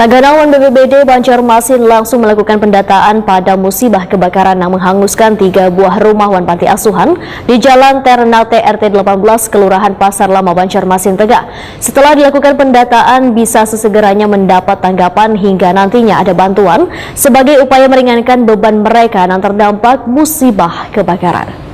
Taganawan BPBD Banjarmasin langsung melakukan pendataan pada musibah kebakaran yang menghanguskan 3 buah rumah wan panti asuhan di Jalan Ternate RT 18 Kelurahan Pasar Lama Banjarmasin Tengah. Setelah dilakukan pendataan, bisa sesegeranya mendapat tanggapan hingga nantinya ada bantuan sebagai upaya meringankan beban mereka yang terdampak musibah kebakaran.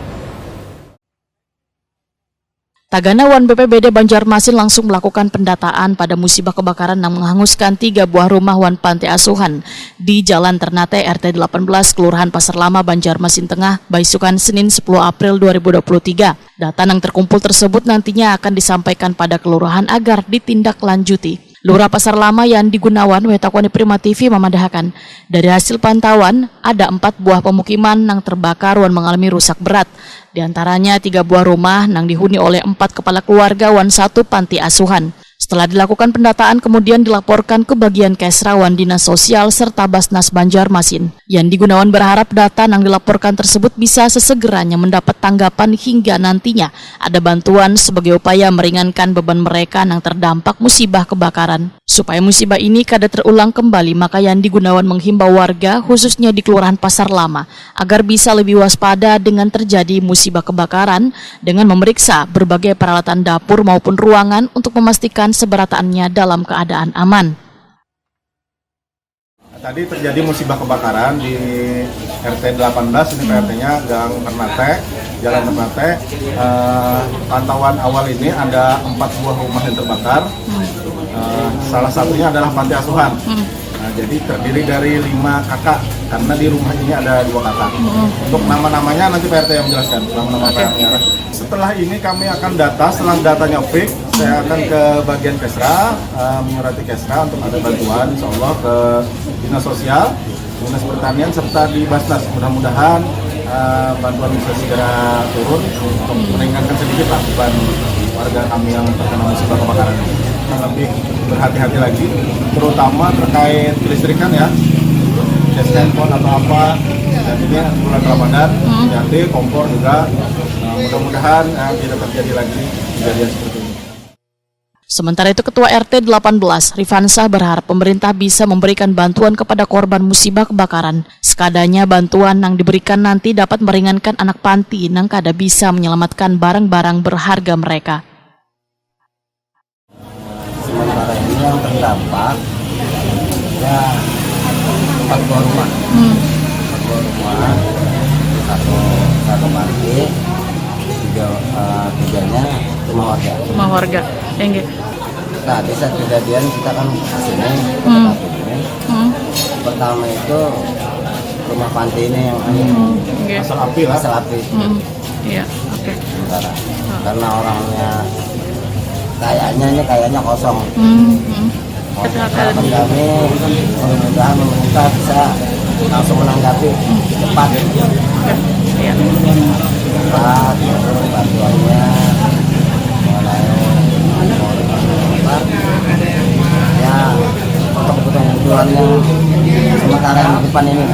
Taganawan BPBD Banjarmasin langsung melakukan pendataan pada musibah kebakaran yang menghanguskan 3 buah rumah wan panti asuhan di Jalan Ternate RT 18 Kelurahan Pasar Lama Banjarmasin Tengah, Baisukan, Senin 10 April 2023. Data yang terkumpul tersebut nantinya akan disampaikan pada kelurahan agar ditindaklanjuti. Lurah Pasar Lama Yandi Gunawan, Wetakoni Prima TV memandahkan, dari hasil pantauan ada 4 buah pemukiman yang terbakar wan mengalami rusak berat. Di antaranya 3 buah rumah yang dihuni oleh 4 kepala keluarga wan 1 panti asuhan. Setelah dilakukan pendataan, kemudian dilaporkan ke bagian Kesra wan Dinas Sosial serta Basnas Banjarmasin. Yandi Gunawan berharap data yang dilaporkan tersebut bisa sesegeranya mendapat tanggapan hingga nantinya ada bantuan sebagai upaya meringankan beban mereka yang terdampak musibah kebakaran. Supaya musibah ini kada terulang kembali, maka Yandi Gunawan menghimbau warga khususnya di Kelurahan Pasar Lama agar bisa lebih waspada dengan terjadi musibah kebakaran dengan memeriksa berbagai peralatan dapur maupun ruangan untuk memastikan seberataannya dalam keadaan aman. Tadi terjadi musibah kebakaran di RT 18, ini RT-nya Gang Ternate, Jalan Ternate. Pantauan awal ini ada 4 buah rumah yang terbakar. Salah satunya adalah panti asuhan. Jadi terdiri dari 5 kakak, karena di rumah ini ada 2 kakak. Untuk nama-namanya nanti Pak RT yang menjelaskan. Nama-nama kakaknya. Setelah ini kami akan data, setelah datanya fix, saya akan ke bagian Kesra, menyurati Kesra untuk ada bantuan, insya Allah ke Dinas Sosial, Dinas Pertanian, serta di Basnas. Mudah-mudahan bantuan bisa segera turun untuk meringankan sedikit lah beban warga kami yang terkena musibah kebakaran ini. Lebih berhati-hati lagi, terutama terkait kelistrikan ya, gas handphone atau apa, dan ini bulan Ramadan, hati kompor juga. Mudah-mudahan tidak terjadi lagi kejadian seperti ini. Sementara itu, Ketua RT 18, Rifansah, berharap pemerintah bisa memberikan bantuan kepada korban musibah kebakaran. Sekadanya bantuan yang diberikan nanti dapat meringankan anak panti yang kada bisa menyelamatkan barang-barang berharga mereka. Sementara ini yang terdampak ya 4 buah rumah, 4 buah rumah, satu panti, tiganya rumah warga. Rumah warga, yang Nah, di saat kejadian kita kan kesini, pertama itu rumah panti ini yang Asal api lah. asal api. Iya, oke. Karena orangnya kayaknya kosong. Harapan kami mudah-mudahan pemerintah bisa langsung menanggapi cepat. Cepat bantuannya ya untuk kebutuhan yang sementara di depan ini.